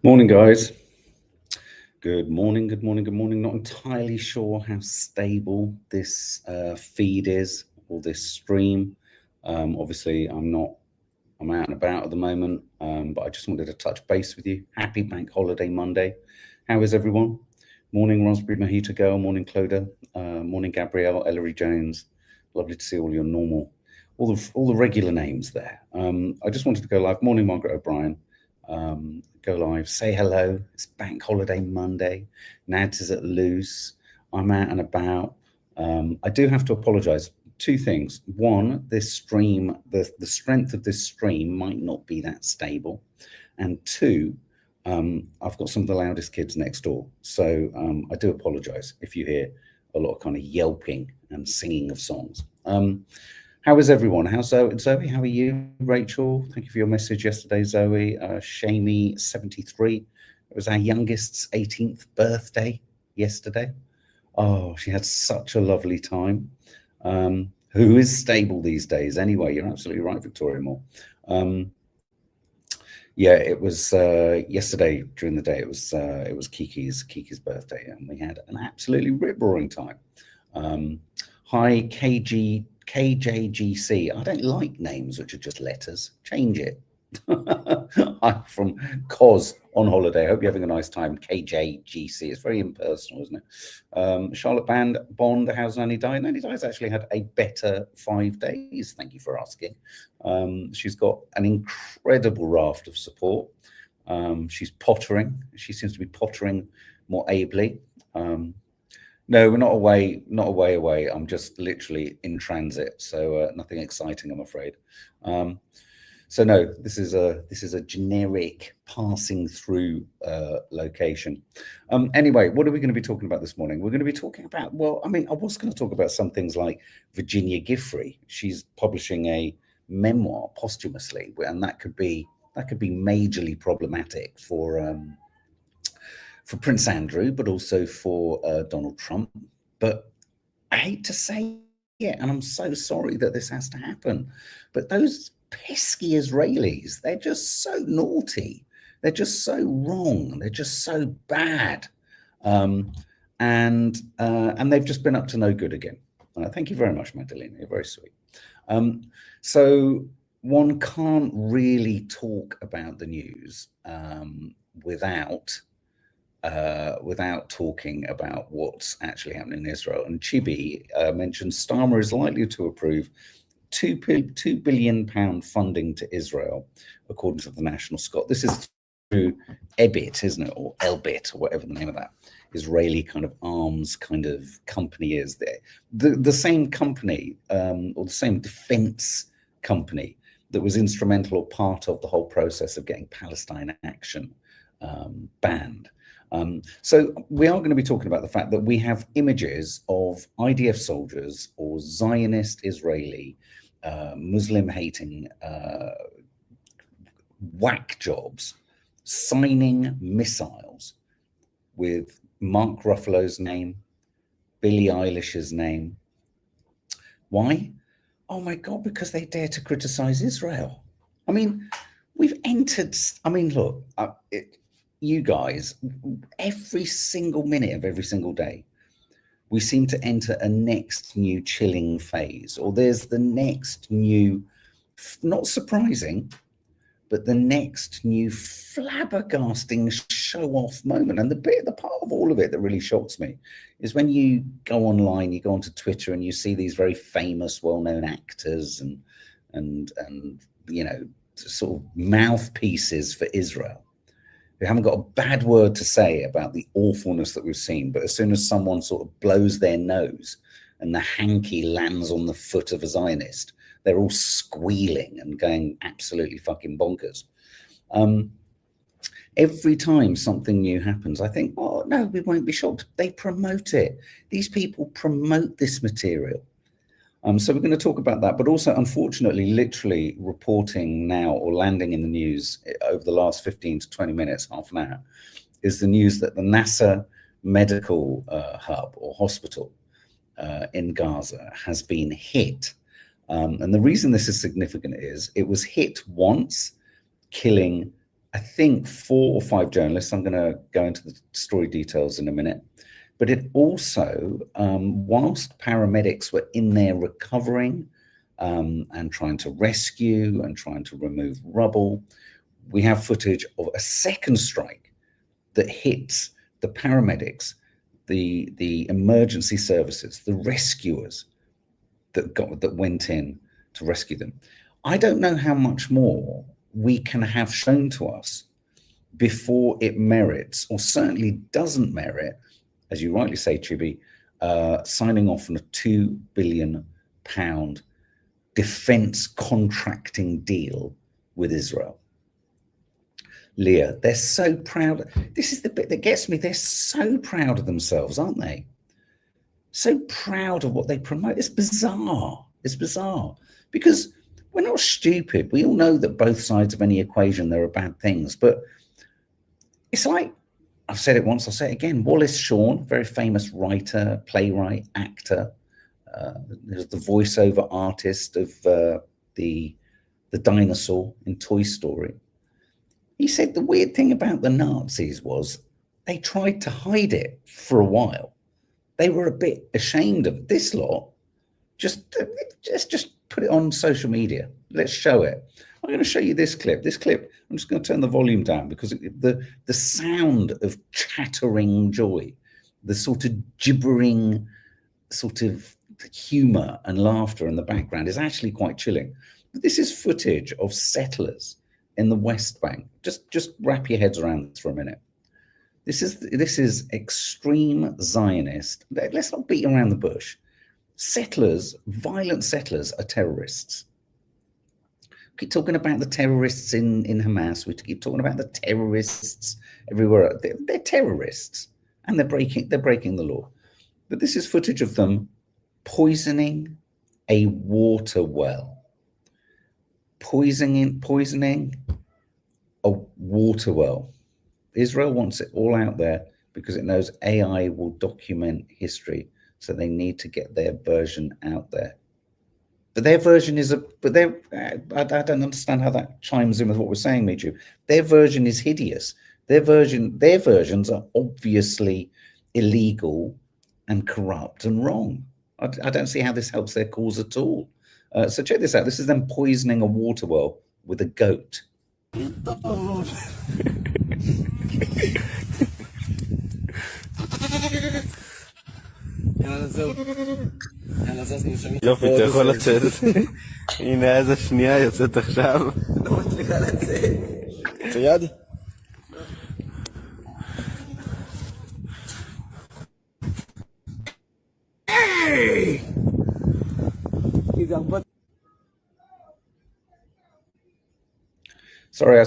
Morning, guys. Good morning, good morning, good morning. Not entirely sure how stable this feed is, or this stream. Obviously, I'm out and about at the moment, but I just wanted to touch base with you. Happy Bank Holiday Monday. How is everyone? Morning, Raspberry Mojito Girl. Morning, Cloda. Morning, Gabrielle, Ellery Jones. Lovely to see all your normal, all the regular names there. I just wanted to go live. Morning, Margaret O'Brien. Go live, say hello. It's Bank Holiday Monday. Nads is at loose. I'm out and about. I do have to apologize. Two things. One, this stream, the strength of this stream might not be that stable. And two, I've got some of the loudest kids next door. So I do apologize if you hear a lot of kind of yelping and singing of songs. How is everyone? How's Zoe? How are you? Rachel, thank you for your message yesterday, Zoe. Shamey73. It was our youngest's 18th birthday yesterday. Oh, she had such a lovely time. Who is stable these days anyway? You're absolutely right, Victoria Moore. Yeah, it was yesterday during the day. It was Kiki's birthday, and we had an absolutely rip-roaring time. Hi, KJGC. I don't like names which are just letters. Change it. I'm from Cos on holiday. I hope you're having a nice time. KJGC. It's very impersonal, isn't it? Charlotte Bond. How's Nanny Di? Nanny Di's actually had a better 5 days. Thank you for asking. She's got an incredible raft of support. She's pottering. She seems to be pottering more ably. No, we're not away. I'm just literally in transit, so nothing exciting, I'm afraid. So no, this is a generic passing through location. Anyway, what are we going to be talking about this morning? We're going to be talking about, well, I mean, I was going to talk about some things like Virginia Giffrey. She's publishing a memoir posthumously, and that could be majorly problematic for Prince Andrew, but also for Donald Trump. But I hate to say it, and I'm so sorry that this has to happen, but those pesky Israelis, they're just so naughty. They're just so wrong. They're just so bad. And they've just been up to no good again. Thank you very much, Magdalena. You're very sweet. So one can't really talk about the news without talking about what's actually happening in Israel. And Chibi mentioned Starmer is likely to approve £2 billion funding to Israel, according to the National Scot. This is through EBIT, isn't it, or Elbit, or whatever the name of that Israeli kind of arms kind of company is. There, the same company or the same defense company that was instrumental or part of the whole process of getting Palestine Action banned. So we are going to be talking about the fact that we have images of IDF soldiers or Zionist Israeli Muslim-hating whack jobs signing missiles with Mark Ruffalo's name, Billie Eilish's name. Why? Oh my God, because they dare to criticize Israel. I mean, we've entered, I mean, look, you guys, every single minute of every single day, we seem to enter a next new chilling phase, or there's the next new, not surprising, but the next new flabbergasting show-off moment. And the part of all of it that really shocks me is when you go online, you go onto Twitter, and you see these very famous, well-known actors and you know, sort of mouthpieces for Israel, who haven't got a bad word to say about the awfulness that we've seen. But as soon as someone sort of blows their nose and the hanky lands on the foot of a Zionist, they're all squealing and going absolutely fucking bonkers. Every time something new happens, I think, oh, no, we won't be shocked. They promote it. These people promote this material. So we're going to talk about that, but also, unfortunately, literally reporting now or landing in the news over the last 15 to 20 minutes, half an hour, is the news that the NASA medical hub or hospital in Gaza has been hit. And the reason this is significant is it was hit once, killing I think 4 or 5 journalists. I'm going to go into the story details in a minute. But it also, whilst paramedics were in there recovering and trying to rescue and trying to remove rubble, we have footage of a second strike that hits the paramedics, the emergency services, the rescuers that went in to rescue them. I don't know how much more we can have shown to us before it merits, or certainly doesn't merit, as you rightly say, Chibi, signing off on a £2 billion defense contracting deal with Israel. Leah, they're so proud. This is the bit that gets me. They're so proud of themselves, aren't they? So proud of what they promote. It's bizarre. It's bizarre because we're not stupid. We all know that both sides of any equation, there are bad things, but it's like, I've said it once, I'll say it again. Wallace Shawn, very famous writer, playwright, actor, there's the voiceover artist of the dinosaur in Toy Story. He said the weird thing about the Nazis was they tried to hide it for a while. They were a bit ashamed of this lot. Just put it on social media. Let's show it. I'm going to show you this clip. This clip, I'm just going to turn the volume down because the sound of chattering joy, the sort of gibbering sort of humor and laughter in the background is actually quite chilling. But this is footage of settlers in the West Bank. Just wrap your heads around this for a minute. This is extreme Zionist. Let's not beat around the bush. Settlers, violent settlers, are terrorists. We keep talking about the terrorists in Hamas. We keep talking about the terrorists everywhere. They're terrorists, and they're breaking the law. But this is footage of them poisoning a water well. Poisoning a water well. Israel wants it all out there because it knows AI will document history. So they need to get their version out there. But their version is I don't understand how that chimes in with what we're saying, Michu. Their version is hideous. Their versions are obviously illegal and corrupt and wrong. I don't see how this helps their cause at all. So check this out. This is them poisoning a water well with a goat. יופי, אתה יכול לצאת. הנה איזה שנייה יוצאת עכשיו. לא מצליחה לצאת. צייד? היי! Sorry,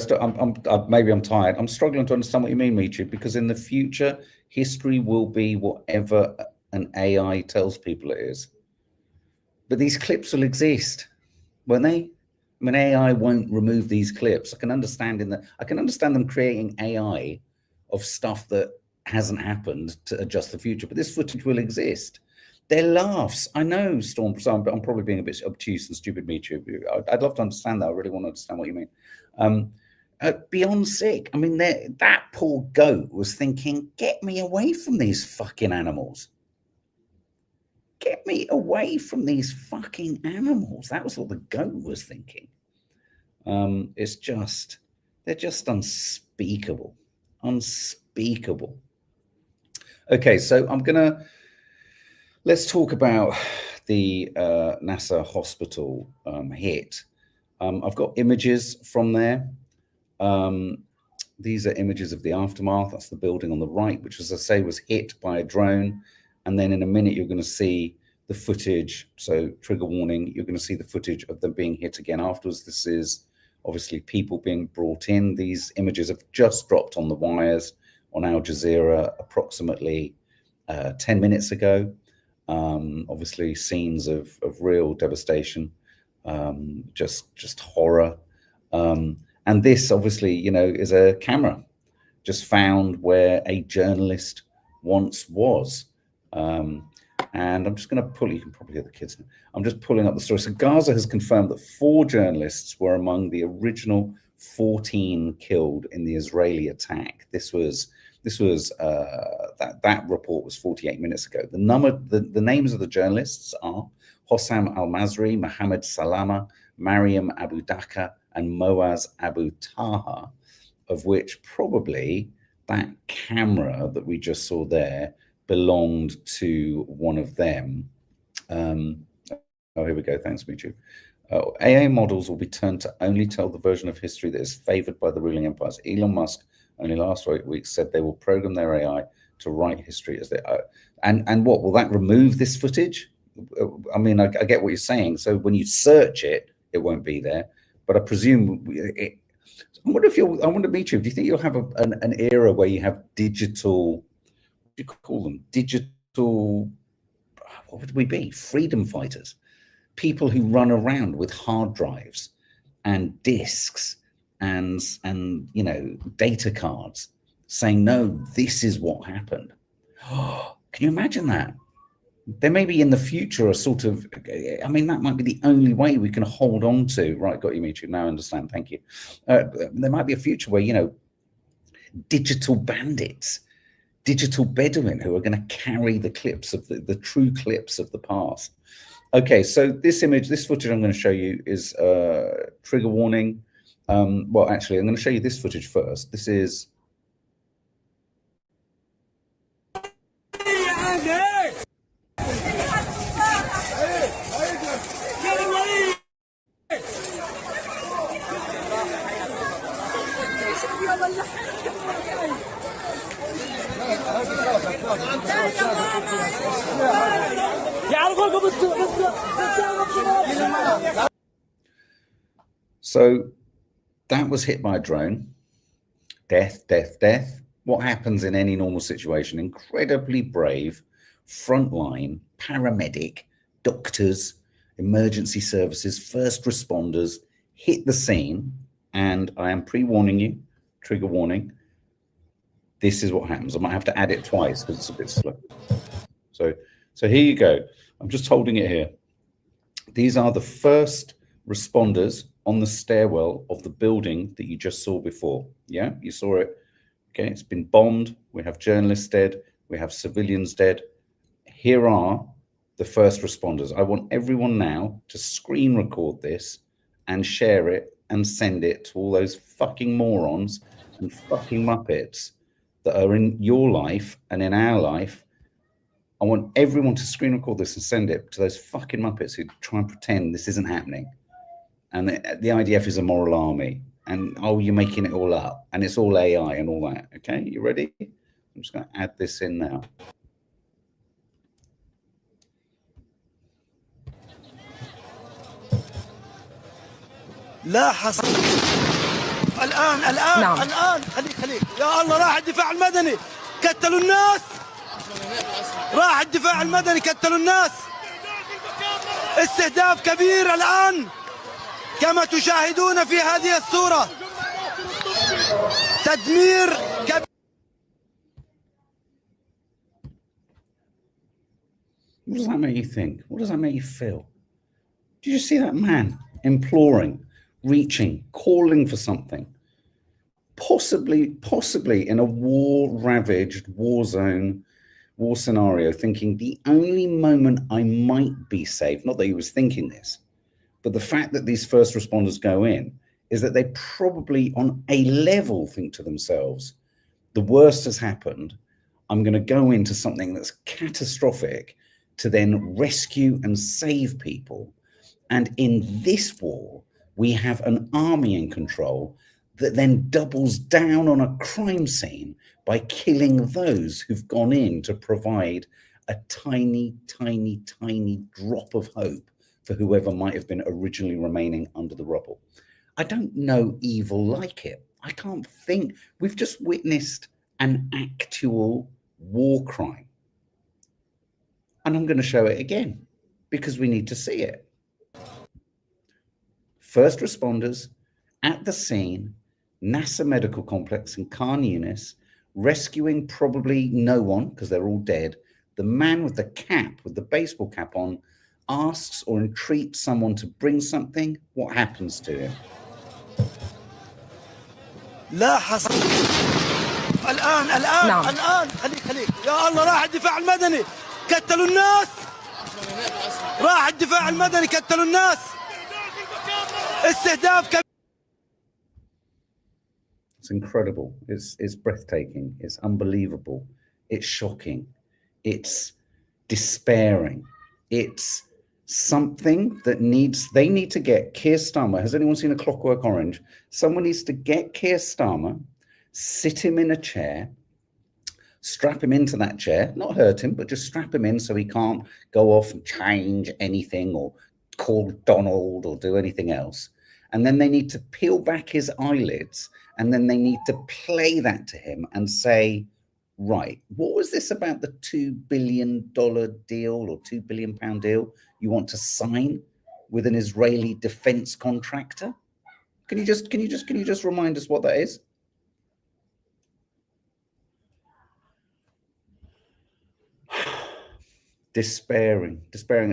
maybe I'm tired. I'm struggling to understand what you mean, Michu, because in the future, history will be whatever an AI tells people it is. But these clips will exist, won't they? I mean, AI won't remove these clips. I can understand them creating AI of stuff that hasn't happened to adjust the future, but this footage will exist. They're laughs. I know, Storm, I'm probably being a bit obtuse and stupid, Michu. I'd love to understand that. I really want to understand what you mean. Beyond sick. I mean, that poor goat was thinking, get me away from these fucking animals. Get me away from these fucking animals. That was what the goat was thinking. They're just unspeakable. Unspeakable. Okay, so let's talk about the NASA hospital hit. I've got images from there. These are images of the aftermath. That's the building on the right, which, as I say, was hit by a drone. And then in a minute, you're going to see the footage. So trigger warning, you're going to see the footage of them being hit again afterwards. This is obviously people being brought in. These images have just dropped on the wires on Al Jazeera approximately 10 minutes ago. Obviously scenes of real devastation, just horror. And this obviously, is a camera just found where a journalist once was. And I'm just going to pull, you can probably hear the kids now. I'm just pulling up the story. So Gaza has confirmed that 4 journalists were among the original 14 killed in the Israeli attack. That report was 48 minutes ago. The names of the journalists are Hossam Al-Masri, Mohammed Salama, Mariam Abu Dhaka, and Moaz Abu Taha, of which probably that camera that we just saw there belonged to one of them. Oh, here we go. Thanks, Michu. AA models will be turned to only tell the version of history that is favored by the ruling empires. Elon Musk only last week said they will program their AI to write history as they and what will that remove this footage? I mean, I get what you're saying. So when you search it, it won't be there. But I presume it. I wonder, Michu, do you think you'll have an era where you have digital? What do you call them? Digital. What would we be? Freedom fighters. People who run around with hard drives and disks and data cards saying, no, this is what happened. Can you imagine that? There may be in the future a sort of, I mean, that might be the only way we can hold on to, right, got you, Mitri, now I understand, thank you. There might be a future where, digital bandits, digital Bedouin who are going to carry the clips of the true clips of the past. Okay, so this footage I'm going to show you is trigger warning. Well, actually, I'm going to show you this footage first. This is... So that was hit by a drone. Death, death, death. What happens in any normal situation? Incredibly brave, frontline, paramedic, doctors, emergency services, first responders hit the scene. And I am pre-warning you, trigger warning. This is what happens. I might have to add it twice because it's a bit slow. So here you go. I'm just holding it here. These are the first responders on the stairwell of the building that you just saw before. Yeah, you saw it. Okay, it's been bombed. We have journalists dead. We have civilians dead. Here are the first responders. I want everyone now to screen record this and share it and send it to all those fucking morons and fucking muppets that are in your life and in our life. I want everyone to screen record this and send it to those fucking muppets who try and pretend this isn't happening. And the IDF is a moral army. And, oh, you're making it all up. And it's all AI and all that. Okay, you ready? I'm just going to add this in now. لا حصل الآن نعم. الآن خليك يا الله راح الدفاع المدني قتلوا الناس راح الدفاع المدني قتلوا الناس استهداف كبير الآن كما تشاهدون في هذه الصورة تدمير كبير. What does that make you think? What does that make you feel? Did you see that man imploring, reaching, calling for something? Possibly in a war-ravaged, war zone, war scenario, thinking the only moment I might be safe, not that he was thinking this, but the fact that these first responders go in is that they probably on a level think to themselves, the worst has happened. I'm going to go into something that's catastrophic to then rescue and save people. And in this war, we have an army in control that then doubles down on a crime scene by killing those who've gone in to provide a tiny, tiny, tiny drop of hope for whoever might have been originally remaining under the rubble. I don't know evil like it. I can't think. We've just witnessed an actual war crime. And I'm going to show it again because we need to see it. First responders at the scene, NASA Medical Complex in Khan Yunis, rescuing probably no one because they're all dead. The man with the cap, with the baseball cap on, asks or entreats someone to bring something. What happens to him? لا حصر الآن خليك يا الله راح الدفاع المدني كتلوا الناس راح الدفاع المدني كتلوا الناس استهداف كبير. It's incredible. It's breathtaking. It's unbelievable. It's shocking. It's despairing. It's something that they need to get Keir Starmer. Has anyone seen A Clockwork Orange? Someone needs to get Keir Starmer, sit him in a chair, strap him into that chair, not hurt him, but just strap him in so he can't go off and change anything or call Donald or do anything else. And then they need to peel back his eyelids, and then they need to play that to him and say, right, what was this about the $2 billion deal or £2 billion deal you want to sign with an Israeli defense contractor? Can you just remind us what that is? Despairing.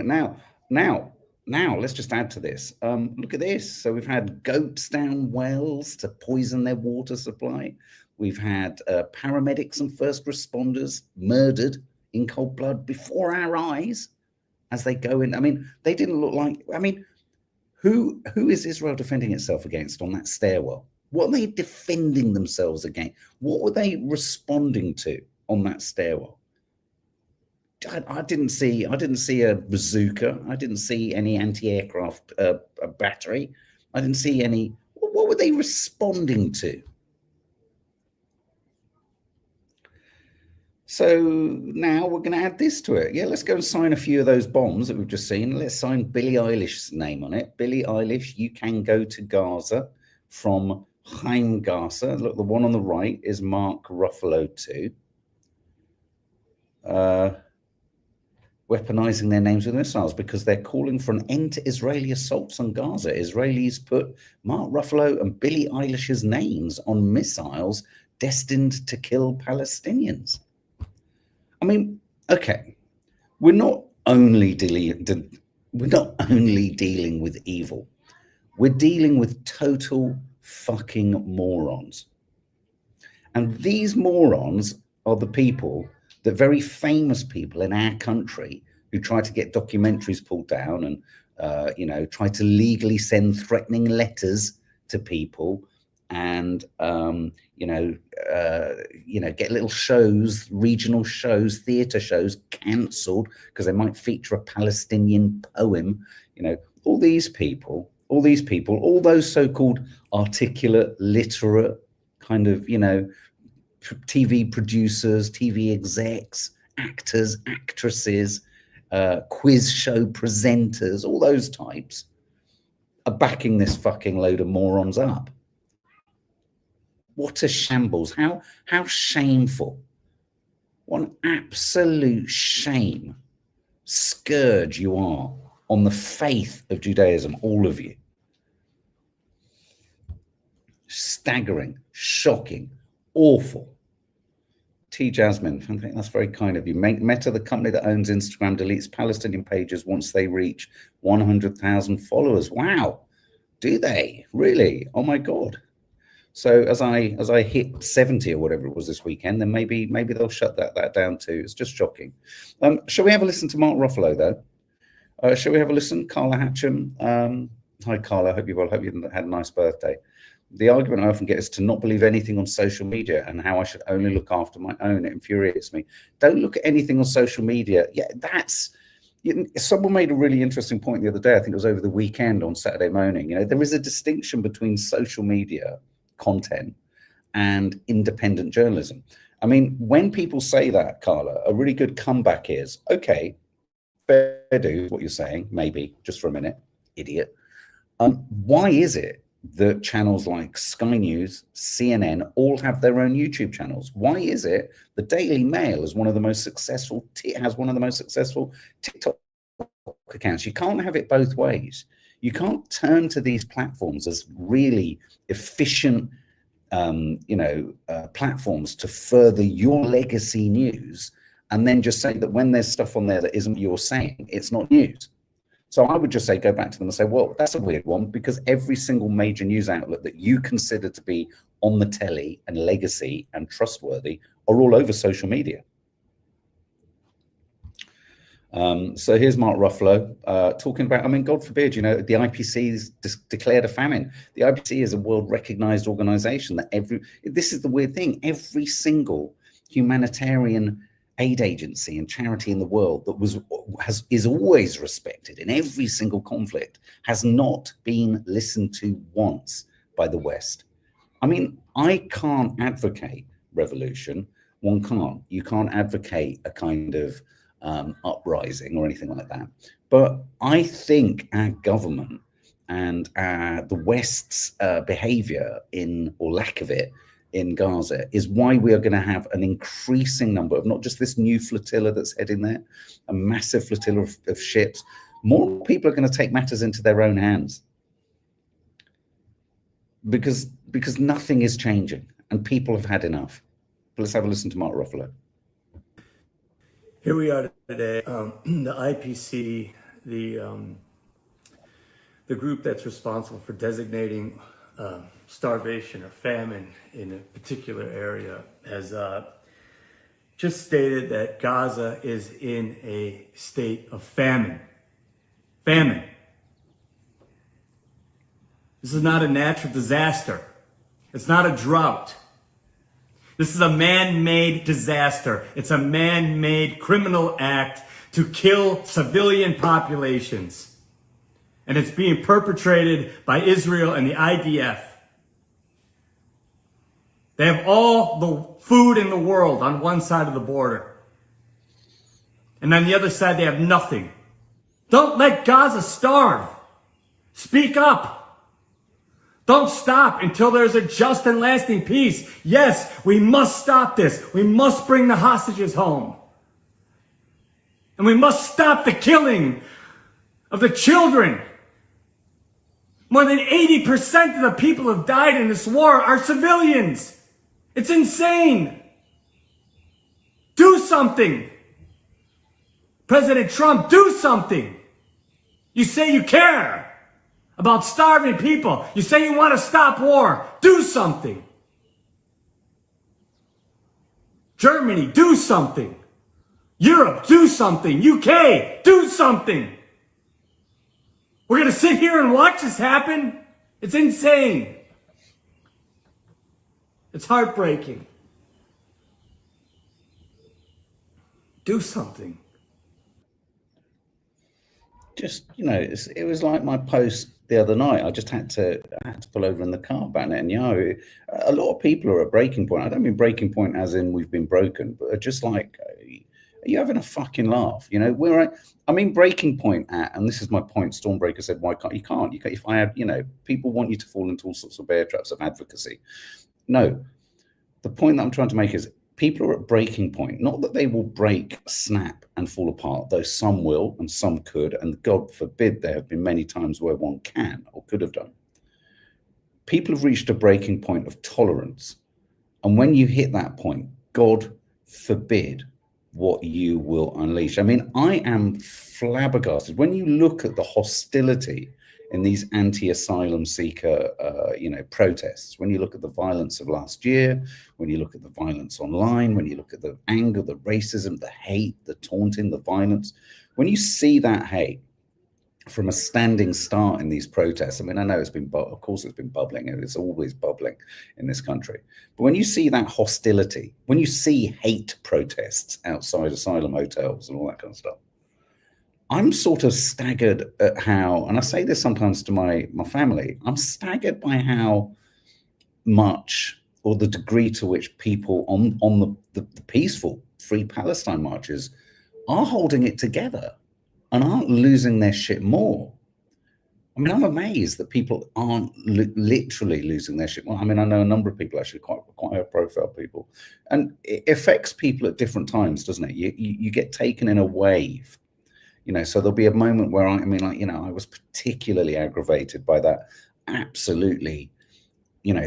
Now, let's just add to this. Look at this. So we've had goats down wells to poison their water supply. We've had paramedics and first responders murdered in cold blood before our eyes as they go in. I mean, they didn't look like, I mean, who is Israel defending itself against on that stairwell? What are they defending themselves against? What were they responding to on that stairwell? I didn't see a bazooka. I didn't see any anti-aircraft battery. I didn't see any. What were they responding to? So now we're going to add this to it. Yeah, let's go and sign a few of those bombs that we've just seen. Let's sign Billie Eilish's name on it. Billie Eilish, you can go to Gaza from Chaim Gaza. Look, the one on the right is Mark Ruffalo too. Weaponizing their names with missiles because they're calling for an end to Israeli assaults on Gaza. Israelis put Mark Ruffalo and Billie Eilish's names on missiles destined to kill Palestinians. I mean, okay, we're not only dealing with evil. We're dealing with total fucking morons. And these morons are the people, the very famous people in our country who try to get documentaries pulled down and, try to legally send threatening letters to people and, get little shows, regional shows, theatre shows cancelled because they might feature a Palestinian poem. All these people, all those so-called articulate, literate kind of, TV producers, TV execs, actors, actresses, quiz show presenters, all those types are backing this fucking load of morons up. What a shambles. How shameful. What an absolute shame. Scourge you are on the faith of Judaism, all of you. Staggering, shocking, awful. T. Jasmine, I think that's very kind of you. Meta, the company that owns Instagram, deletes Palestinian pages once they reach 100,000 followers. Wow, do they really? Oh my God! So as I hit 70 or whatever it was this weekend, then maybe they'll shut that down too. It's just shocking. Shall we have a listen to Mark Ruffalo though? Shall we have a listen, Carla Hatcham? Hi Carla, hope you had a nice birthday. The argument I often get is to not believe anything on social media and how I should only look after my own. It infuriates me. Don't look at anything on social media. Yeah, someone made a really interesting point the other day. I think it was over the weekend on Saturday Morning. There is a distinction between social media content and independent journalism. I mean, when people say that, Carla, a really good comeback is, okay, fair dues, what you're saying, maybe, just for a minute, idiot. Why is it that channels like Sky News, CNN, all have their own YouTube channels? Why is it the Daily Mail is one of the most successful, has one of the most successful TikTok accounts? You can't have it both ways. You can't turn to these platforms as really efficient, platforms to further your legacy news, and then just say that when there's stuff on there that isn't you're saying, it's not news. So I would just go back to them and say, well, that's a weird one, because every single major news outlet that you consider to be on the telly and legacy and trustworthy are all over social media. So here's Mark Ruffalo talking about, I mean, God forbid, you know, the IPC's declared a famine. The IPC is a world recognized organization that this is the weird thing, every single humanitarian aid agency and charity in the world that is always respected in every single conflict has not been listened to once by the West. I mean, I can't advocate revolution. One can't. You can't advocate a kind of uprising or anything like that. But I think our government and the West's behavior or lack of it in Gaza is why we are going to have an increasing number of not just this new flotilla that's heading there, a massive flotilla of ships. More people are going to take matters into their own hands because nothing is changing and people have had enough. But let's have a listen to Mark Ruffalo. Here we are today. The IPC, the group that's responsible for designating starvation or famine in a particular area, has just stated that Gaza is in a state of famine. Famine. This is not a natural disaster. It's not a drought. This is a man-made disaster. It's a man-made criminal act to kill civilian populations. And it's being perpetrated by Israel and the IDF. They have all the food in the world on one side of the border. And on the other side, they have nothing. Don't let Gaza starve. Speak up. Don't stop until there's a just and lasting peace. Yes, we must stop this. We must bring the hostages home. And we must stop the killing of the children. More than 80% of the people who have died in this war are civilians. It's insane. Do something. President Trump, do something. You say you care about starving people. You say you want to stop war. Do something. Germany, do something. Europe, do something. UK, do something. We're going to sit here and watch this happen? It's insane. It's heartbreaking. Do something. Just, you know, it was like my post the other night. I just had to pull over in the car about Netanyahu. A lot of people are at breaking point. I don't mean breaking point as in we've been broken, but just like, are you having a fucking laugh? You know, I mean, breaking point at, and this is my point. Stormbreaker said, why can't you? Can't. If I had, you know, people want you to fall into all sorts of bear traps of advocacy. No, the point that I'm trying to make is people are at breaking point. Not that they will break, snap, and fall apart, though some will and some could, and God forbid there have been many times where one can or could have done. People have reached a breaking point of tolerance. And when you hit that point, God forbid what you will unleash. I mean, I am flabbergasted. When you look at the hostility in these anti-asylum seeker, protests, when you look at the violence of last year, when you look at the violence online, when you look at the anger, the racism, the hate, the taunting, the violence, when you see that hate from a standing start in these protests, I mean, I know it's been, of course it's been bubbling, and it's always bubbling in this country. But when you see that hostility, when you see hate protests outside asylum hotels and all that kind of stuff, I'm sort of staggered at how, and I say this sometimes to my family, I'm staggered by how much or the degree to which people on the peaceful Free Palestine marches are holding it together and aren't losing their shit more. I mean, I'm amazed that people aren't literally losing their shit. Well, I mean, I know a number of people, actually, quite high-profile people, and it affects people at different times, doesn't it? You get taken in a wave. You know, so there'll be a moment where I was particularly aggravated by that absolutely,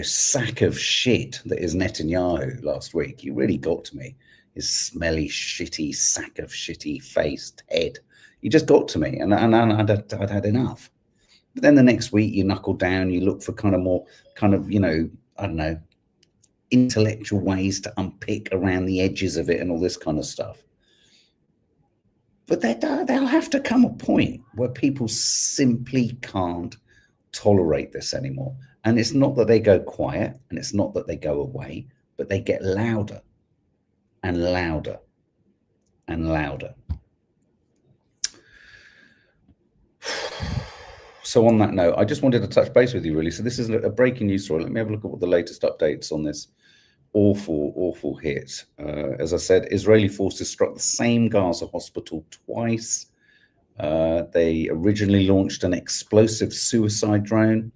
sack of shit that is Netanyahu last week. He really got to me. His smelly, shitty sack of shitty faced head. He just got to me, and I'd had enough. But then the next week you knuckle down, you look for more, I don't know, intellectual ways to unpick around the edges of it and all this kind of stuff. But there'll have to come a point where people simply can't tolerate this anymore. And it's not that they go quiet, and it's not that they go away, but they get louder and louder and louder. So on that note, I just wanted to touch base with you, really. So this is a breaking news story. Let me have a look at what the latest updates on this awful hit. As I said, Israeli forces struck the same Gaza hospital twice. They originally launched an explosive suicide drone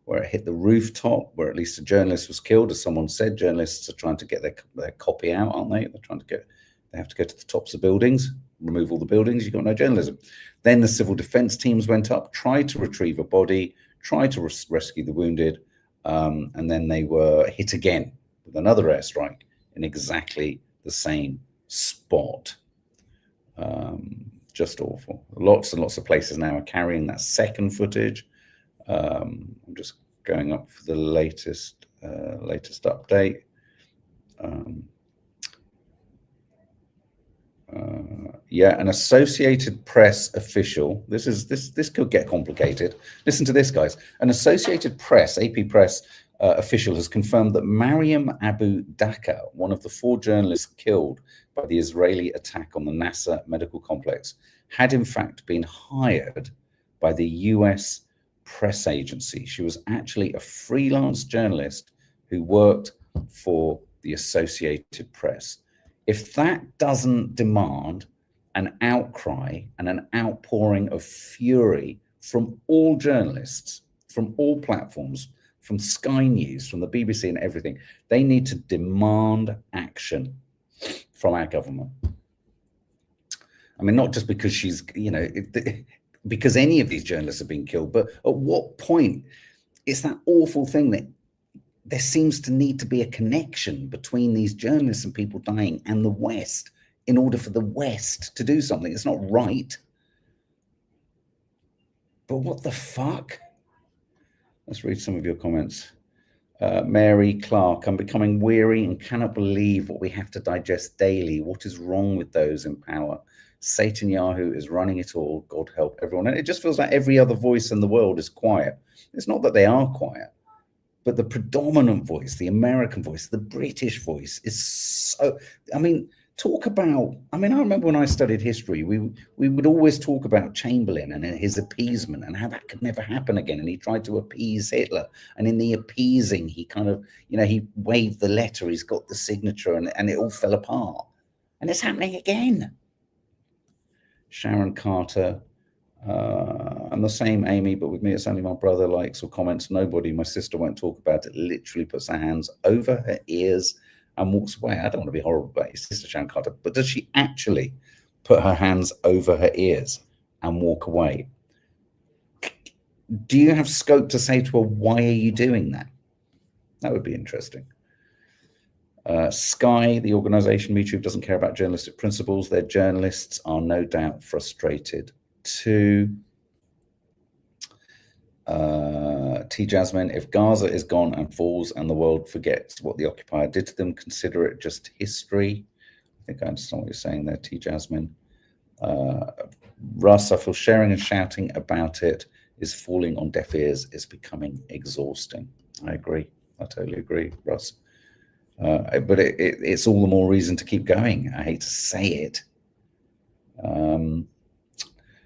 where it hit the rooftop, where at least a journalist was killed. As someone said, journalists are trying to get their copy out, aren't they? They have to go to the tops of buildings, remove all the buildings, you've got no journalism. Then the civil defense teams went up, tried to retrieve a body, tried to rescue the wounded, and then they were hit again with another airstrike in exactly the same spot. Just awful. Lots and lots of places now are carrying that second footage. I'm just going up for the latest update. Yeah, an Associated Press official. This could get complicated. Listen to this, guys. An Associated Press, AP Press official has confirmed that Mariam Abu Daka, one of the 4 journalists killed by the Israeli attack on the Nasser medical complex, had in fact been hired by the US press agency. She was actually a freelance journalist who worked for the Associated Press. If that doesn't demand an outcry and an outpouring of fury from all journalists, from all platforms, from Sky News, from the BBC and everything, they need to demand action from our government. I mean, not just because she's, because any of these journalists have been killed, but at what point it's that awful thing that there seems to need to be a connection between these journalists and people dying and the West in order for the West to do something. It's not right. But what the fuck? Let's read some of your comments. Mary Clark, I'm becoming weary and cannot believe what we have to digest daily. What is wrong with those in power? Satan Yahoo is running it all. God help everyone. And it just feels like every other voice in the world is quiet. It's not that they are quiet, but the predominant voice, the American voice, the British voice is so, I remember when I studied history, we would always talk about Chamberlain and his appeasement and how that could never happen again. And he tried to appease Hitler. And in the appeasing, he kind of, he waved the letter, he's got the signature, and it all fell apart. And it's happening again. Sharon Carter, I'm the same, Amy, but with me, it's only my brother likes or comments. Nobody, my sister won't talk about it, literally puts her hands over her ears and walks away. I don't want to be horrible about your sister, Sharon Carter, but does she actually put her hands over her ears and walk away? Do you have scope to say to her, why are you doing that? That would be interesting. Sky, the organization YouTube doesn't care about journalistic principles. Their journalists are no doubt frustrated too. T. Jasmine, if Gaza is gone and falls and the world forgets what the occupier did to them, consider it just history. I think I understand what you're saying there, T. Jasmine. Russ, I feel sharing and shouting about it is falling on deaf ears. It's becoming exhausting. I agree. I totally agree, Russ. But it's all the more reason to keep going. I hate to say it.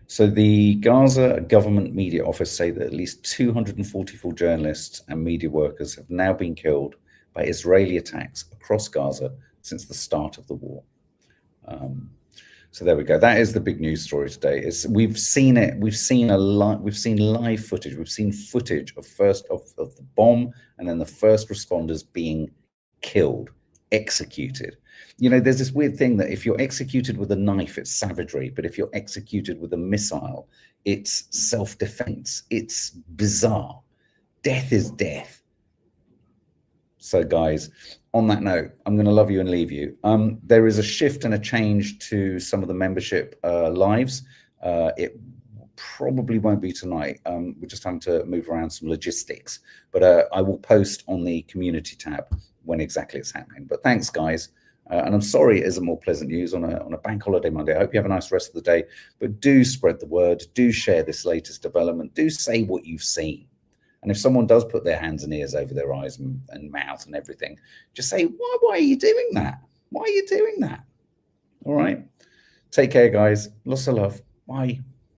So the Gaza government media office say that at least 244 journalists and media workers have now been killed by Israeli attacks across Gaza since the start of the war. So there we go. That is the big news story today. We've seen it. We've seen live footage. We've seen footage of the bomb and then the first responders being killed, executed. There's this weird thing that if you're executed with a knife, it's savagery, but if you're executed with a missile, it's self-defense. It's bizarre. Death is death. So guys, on that note, I'm going to love you and leave you. There is a shift and a change to some of the membership lives. probably won't be tonight. We're just having to move around some logistics, but I will post on the community tab when exactly it's happening. But thanks, guys. And I'm sorry it isn't more pleasant news on a bank holiday Monday. I hope you have a nice rest of the day, but do spread the word. Do share this latest development. Do say what you've seen. And if someone does put their hands and ears over their eyes and mouth and everything, just say, why are you doing that? Why are you doing that? All right. Take care, guys. Lots of love. Bye.